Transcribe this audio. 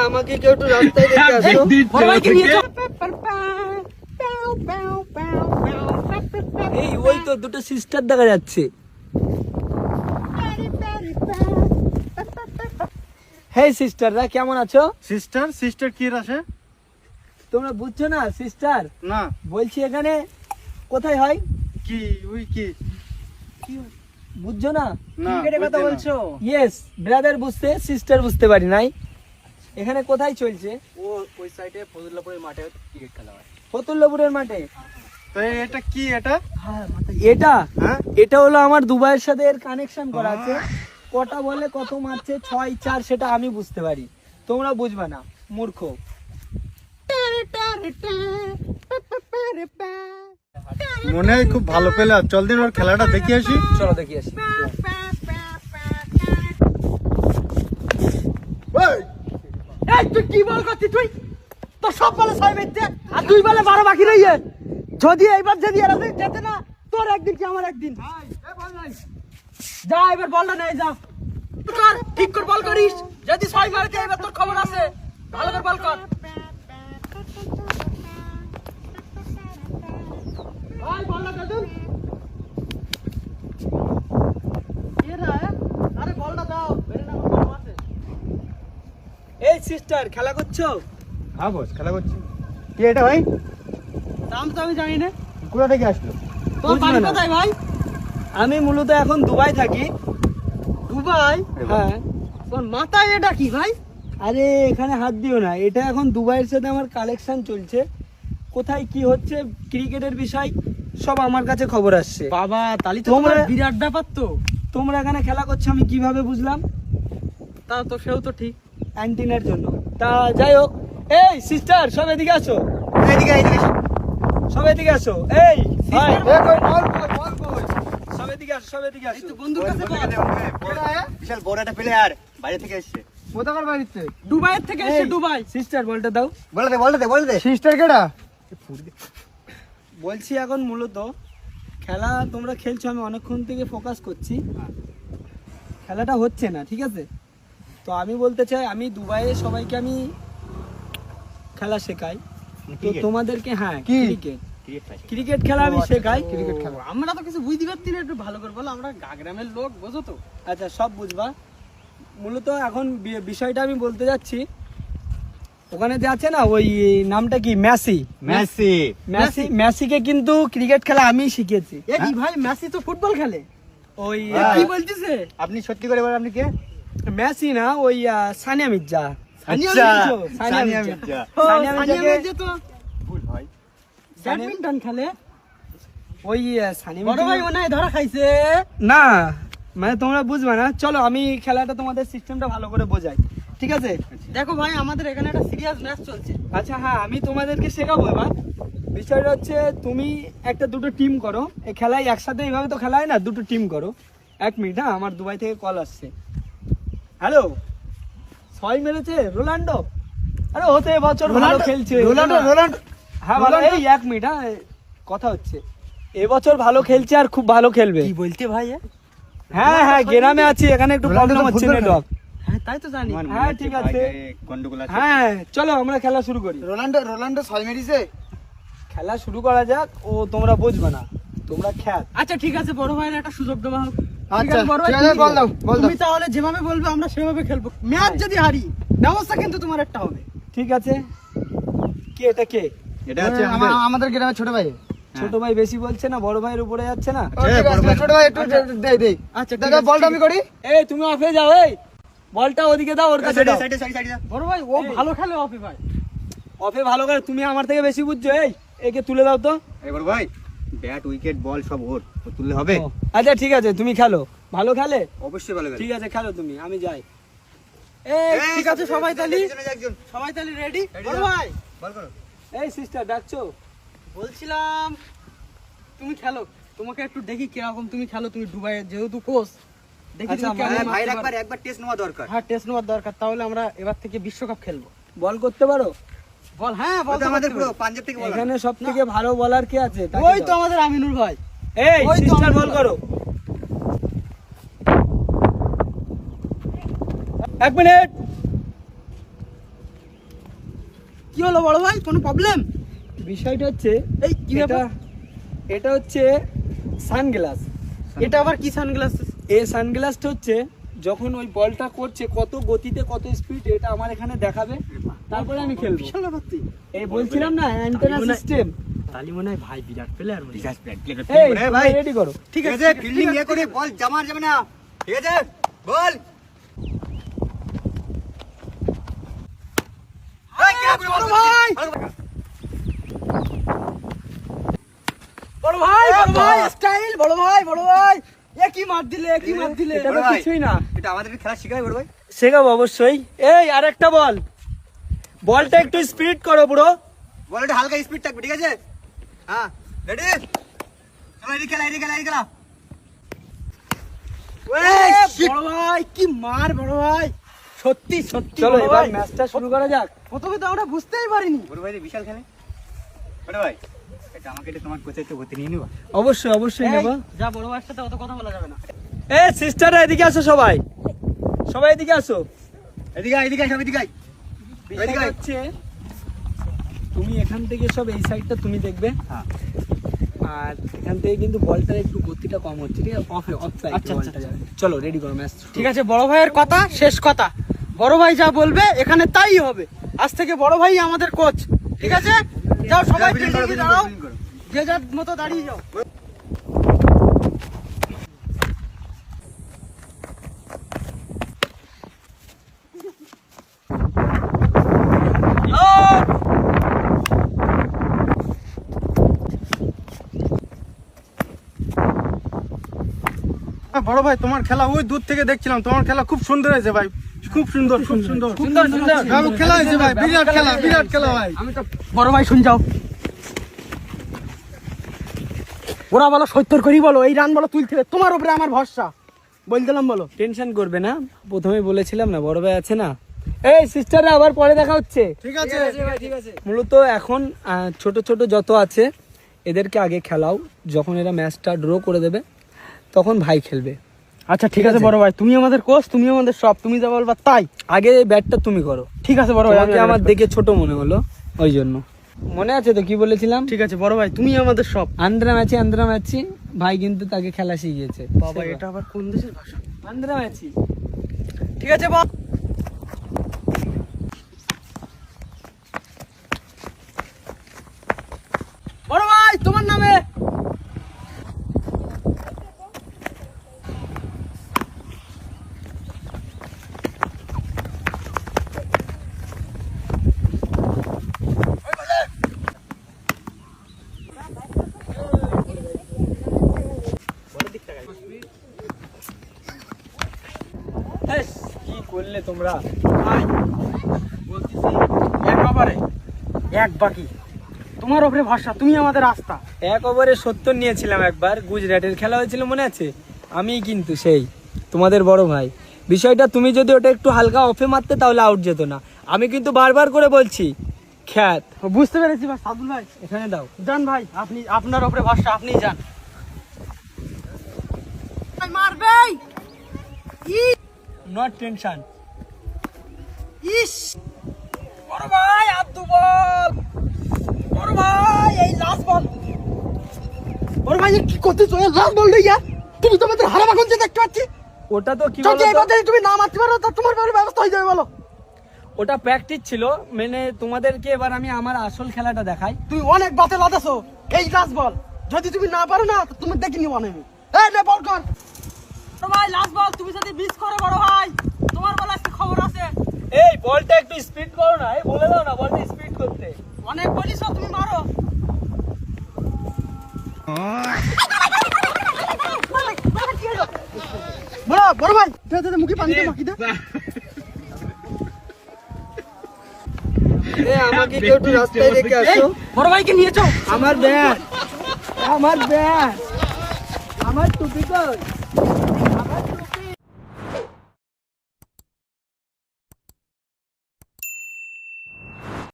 আমাকে কেউ একটু রাস্তায় দেখে আসো। এই ওই তো দুটো সিস্টার দেখা যাচ্ছে। হেই সিস্টাররা, কেমন আছো? সিস্টার সিস্টার কি আসে? তোমরা বুঝছো না সিস্টার? না বলছি এখানে কোথায় হয়? কি ওই কি বুঝছো না? না ক্রিকেটের কথা বলছো? ইয়েস ব্রাদার বুঝতে, সিস্টার বুঝতে পারি নাই। এখানে কোথায় চলছে? ও ওই সাইডে ফজলুল্লাহপুরের মাঠে ক্রিকেট খেলা হয়। ফতুল্লাপুরের মাঠে। তো এটা কি এটা? এটা হ্যাঁ এটা হলো আমার দুবাইয়ের সাথে এর কানেকশন করা আছে। কটা বলে কত মারছে, 6-4 সেটা আমি বুঝতে পারি, তোমরা বুঝবে না, মূর্খ। মনে হয় খুব ভালো প্লেয়ার, চল দিন ওর খেলাটা দেখে আসি। চলো দেখি আসি। এই তুই কি বল করছিস? তুই তো সব বলে 6 মেরে আর 2 বলে 12 বাকি রইছে। যদি এইবার যদি এরা যেতে না, তোর একদিন কি আমার একদিন। যা এবার বলটা নেই, যা কর, ঠিক করে বল করিস। যদি 6 মারতে এবার তোর খবর আছে, ভালো করে বল কর। ভাই বলটা দে তুই। আরে বলটা দাও, বেরে না বল আছে। এই সিস্টার খেলা করছো? হ্যাঁ বস খেলা করছি। কি এটা ভাই? নাম তো আমি জানি না। কোথা থেকে আসলো? তোর বাড়ি কোথায় ভাই? আমি মূলত এখন দুবাই থাকি। দুবাই? হ্যাঁ। তোর মাথায় এটা কি ভাই? আরে এখানে হাত দিও না, এটা এখন দুবাইয়ের সাথে আমার কালেকশন চলছে। কোথায় কি হচ্ছে ক্রিকেটের বিষয় সব আমার কাছে খবর আসছে। বাবা তালি তো তোমরা তোমার বিরাট ব্যাপার তো। তোমরা এখানে খেলা করছো আমি কিভাবে বুঝলাম? তা তো সেও তো ঠিক। অ্যান্টিনার জন্য। তা যাই হোক, এই সিস্টার সব এদিকে আসো। এদিকে এদিকে সব এদিকে আসো। এই ভাই, সব এদিকে আসো, সব এদিকে আসো। বন্ধুর কাছে বল। বিশাল বড় একটা প্লেয়ার বাইরে থেকে এসেছে। কোথাকার বাড়িতে? দুবাইয়ের থেকে এসে দুবাই। সিস্টার বলটা দাও। বলে দে সিস্টার কেডা? বলছি এখন মূলত খেলা তোমরা খেলছো, আমি অনেকক্ষণ থেকে ফোকাস করছি, খেলাটা হচ্ছে না, ঠিক আছে? তো আমি বলতে চাই আমি দুবাইয়ে সবাইকে আমি খেলা শেখাই, তো তোমাদেরকে হ্যাঁ ক্রিকেট ক্রিকেট খেলা আমি শেখাই। ক্রিকেট খেলা আমরা তো কিছু বুঝতে পারছি না, একটু ভালো করে বলো। আমরা গ্রামের লোক, বোঝো তো। আচ্ছা সব বুঝবা। মূলত এখন বিষয়টা আমি বলতে যাচ্ছি, ওখানে যে আছে না ওই নামটা কি, মেসি। মেসি মেসি মেসিকে কিন্তু ক্রিকেট খেলা আমি শিখিয়েছি। এ কি ভাই, মেসি তো ফুটবল খেলে। ওই কি বলতিছে? আপনি সত্যি করে বলেন আপনি কে? মেসি না, ওই সানিয়া মির্জা। আচ্ছা সানিয়া মির্জা। সানিয়া মির্জাকে তো ভুল ভাই। ব্যাডমিন্টন খেলে। ওই সানিয়া বড় ভাই মনে হয় ধরা খাইছে। না, মানে তোমরা বুঝবে না। চলো আমি খেলাটা তোমাদের সিস্টেমটা ভালো করে বোঝাই, ঠিক আছে? দেখো ভাই, আমাদের এখানে একটা সিরিয়াস ম্যাচ চলছে। আচ্ছা হ্যাঁ, আমি তোমাদেরকে শেখাবো। এবার বিষয়টা হচ্ছে তুমি একটা দুটো টিম করো। এই খেলায় একসাথে এইভাবে তো খেলা হয় না, দুটো টিম করো। 1 মিনিট, হ্যাঁ আমার দুবাই থেকে কল আসছে। হ্যালো, 6 মেরেছে রোনাল্ডো? আরে হতে এবছর ভালো খেলছে রোনাল্ডো হ্যাঁ ভালো। এই 1 মিনিট, হ্যাঁ কথা হচ্ছে, এবছর ভালো খেলছে আর খুব ভালো খেলবে। কি বলতে ভাই? হ্যাঁ হ্যাঁ, গ্রামে আছি, এখানে একটু প্রবলেম হচ্ছে নেটওয়ার্ক। হ্যাঁ তাই তো জানি। হ্যাঁ ঠিক আছে, গন্ডগোল আছে। হ্যাঁ চলো আমরা খেলা শুরু করি। রোনাল্ডো 6 মেরেছে। খেলা শুরু করা যাক। ও তোমরা বুঝবে না, তোমরা খেল। আচ্ছা ঠিক আছে, বড় ভাইয়ের একটা সুযোগ দেওয়া হোক। আচ্ছা বড় ভাই, ঠিক আছে, বল দাও তুমি তাহলে যেভাবে বলবে আমরা সেভাবে খেলবো। ম্যাচ যদি হারি, ব্যবস্থা কিন্তু তোমার একটা হবে। ঠিক আছে। কে এটা কে? এটা হচ্ছে আমাদের গ্রামের ছোট ভাই। ছোট ভাই বেশি বলছে না, বড় ভাইয়ের উপরে যাচ্ছে না। ছোট ভাই একটু দেই। আচ্ছা দাদা বলটা আমি করি। এই তুমি অফে যাও, এই বলটা ওদিকে দাও, ওর কাছে দাও। সাইডে বড় ভাই ও ভালো খেলে অফে ভাই। অফে ভালো করে, তুমি আমার থেকে বেশি বুঝছো। এই একে তুলে দাও তো। এবার ভাই ব্যাট উইকেট বল সব ওর তুললে হবে। আচ্ছা ঠিক আছে, তুমি খেলো, ভালো খেলে। অবশ্যই ভালো ঠিক আছে খেলো তুমি, আমি যাই। এই ঠিক আছে, সবাই তালি রেডি। বড় ভাই বল করো। এই সিস্টার ডাকছো? বলছিলাম তুমি খেলো, তোমাকে একটু দেখি কিরকম তুমি খেলো। তুমি দুবাইয়ের যেহেতু কোচ, দেখি আচ্ছা, তুমি কেমন ভাইয়ের মারতে পারো। একবার টেস্ট নেওয়া দরকার। হ্যাঁ টেস্ট নেওয়ার দরকার, তাহলে আমরা এবার থেকে বিশ্বকাপ খেলবো। বল করতে পারো? বল, হ্যাঁ বল। আমাদের পুরো পাঞ্জাব থেকে বল। এখানে সব থেকে ভালো বলার কে আছে? তাকে ওই তো দাও। আমাদের আমিনুর ভাই। এই ওই তো সিস্টার আমাদের বল করো। 1 মিনিট। কি হলো বড় ভাই, কোনো প্রবলেম? বিষয়টা হচ্ছে এই কি ব্যাপার? এটা হচ্ছে সানগ্লাস। এটা আবার কি সানগ্লাস? এই সানগ্লাসটা হচ্ছে যখন ওই বলটা করছে কত গতিতে কত স্পিড এটা আমার এখানে দেখাবে, তারপরে আমি খেলবো। বিশাল ব্যাপার তুই। এই বলছিলাম না অ্যান্টেনা সিস্টেম। তালি মনে হয় ভাই বিরাট প্লেয়ার। এই ভাই রেডি করো। ঠিক আছে, ফিল্ডিং ইয়ে করে বল জামার যাবে না, ঠিক আছে? বল বড় ভাই, বড় ভাই, বড় ভাই স্টাইল, বড় ভাই, বড় ভাই, এ কি মার দিলে, কি মার দিলে? এটা তো কিছুই না। এটা আমাদের খেলা শিখাই বড় ভাই। শেখাবো অবশ্যই। এই আরেকটা বল, বলটা একটু স্পিড করো পুরো। বলটা হালকা স্পিড থাকবে, ঠিক আছে? হ্যাঁ রেডি, চলো এদিকে খেলা, এদিকে খেলা, এদিকে খেলা। বড় ভাই কি মার, বড় ভাই সত্যি সত্যি। চলো বড় এবার ভাই, ম্যাচটা শুরু করা যাক। প্রথমে তো আমরা বুঝতেই পারিনি। বড় ভাই বিশাল খেলে বড় ভাই, এটা আমাকে এটা তোমার কোচে একটু ভর্তি নিয়ে নিবা। অবশ্যই অবশ্যই এই, নেব। যা বড় ভাইয়ের সাথে অত কথা বলা যাবে না। এই সিস্টাররা এদিকে আসো, সবাই সবাই এদিকে আসো। এদিকে আয়, এদিকে আয়, সব এদিকে আয়। বিষয়টা হচ্ছে তুমি এখান থেকে সব এই সাইডটা তুমি দেখবে, হ্যাঁ আর এখান থেকে কিন্তু বলটার একটু গতিটা কম হচ্ছে, ঠিক আছে? অফ সাইড আচ্ছা, বলটা আচ্ছা। যাবে। চলো রেডি করো ম্যাচ। ঠিক আছে, বড় ভাইয়ের কথা শেষ কথা। বড় ভাই যা বলবে এখানে তাই হবে। আজ থেকে বড় ভাই আমাদের কোচ, ঠিক আছে? যাও সবাই ফিল্ডিং করো, ফিল্ডিংয়ে ফিল্ডিং দাঁড়াও, করো, ফিল্ডিং করো। যে যার মতো দাঁড়িয়ে যাও। বড় ভাই তোমার খেলা ওই দূর থেকে দেখছিলাম, তোমার খেলা খুব সুন্দর হয়েছে ভাই, খুব সুন্দর, খুব সুন্দর, সুন্দর সুন্দর খেলা হয়েছে ভাই, বিরাট খেলা, বিরাট খেলা ভাই। আমি তো বড় ভাই শুন যাও, ওরা বলো 70 করি, বলো এই রান বলো তুলতে হবে, তোমার উপরে আমার ভরসা, বল দিলাম। বলো টেনশন করবে না, প্রথমে বলেছিলাম না বড় ভাই আছে না। এই সিস্টাররা আবার পরে দেখা হচ্ছে। ঠিক আছে ঠিক আছে। মূলত এখন ছোট ছোট যত আছে এদেরকে আগে খেলাও, যখন এরা ম্যাচটা ড্র করে দেবে তখন ভাই খেলবে। আচ্ছা ঠিক আছে বড় ভাই, তুমি আমাদের কোচ, তুমি আমাদের সব, তুমি যা বলবা তাই। আগে এই ব্যাটটা তুমি করো। ঠিক আছে বড় ভাই, তোমাকে আমার দেখে ছোট মনে হলো ওই জন্য। মনে আছে তো কি বলেছিলাম? ঠিক আছে বড় ভাই, তুমি আমাদের সব। আন্দ্রা ম্যাচি ভাই কিন্তু তাকে খেলা শিখিয়েছে। বাবা এটা আবার কোন দেশের ভাষা? আন্দ্রা ম্যাচি। ঠিক আছে বল। বড় ভাই তোমার নামে। কি করলে তোমরা? ভাই বলতেছি এক ওভারে এক বাকি, তোমার উপরে ভরসা, তুমি আমাদের রাস্তা। 1 ওভারে 70 নিয়েছিলাম একবার, গুজরাটের খেলা হয়েছিল মনে আছে? আমি কিন্তু সেই তোমাদের বড় ভাই। বিষয়টা তুমি যদি ওটা একটু হালকা অফে মারতে তাহলে আউট যেত না। আমি কিন্তু বারবার করে বলছি খ্যাত। বুঝতে পেরেছি ভাই। সাদুল ভাই এখানে দাও। যান ভাই, আপনি আপনার উপরে ভরসা, আপনি যান। মারবে নট টেনশন। ইস বড় ভাই আব্দু বল, বড় ভাই এই লাস্ট বল। বড় ভাই কি করতে চলে লাস্ট বল দিয়া? তুমি তো আমাদের হারাবা কোন যে দেখতে পাচ্ছি। ওটা তো কি যদি বলতো? এবার যদি তুমি না মারতে পারো তা তোমার বলে ব্যবস্থা হয়ে যাবে। বলো ওটা প্র্যাকটিস ছিল, মানে তোমাদেরকে এবার আমি আমার আসল খেলাটা দেখাই। তুমি অনেক বাতে লাদাছো, এই লাস্ট বল যদি তুমি না পারো না তো তুমি দেখে নিও আমি। এই নে বল কর বড় ভাই, লাস্ট বল তুমি যদি মিস করো বড় ভাই তোমার বলে আজকে খবর আছে। এই বলটা একটু স্পিড করো না, এই বলে দাও না বলটা স্পিড করতে। অনেক বলিস তুমি মারো। বড় বড় ভাই দে মুখে পানি দে, মাখি দে। আমাকে কেউ একটু রাস্তায় রেখে আসো। বড় ভাইকে নিয়ে যাও। আমার ব্যাট, আমার টুপি কই?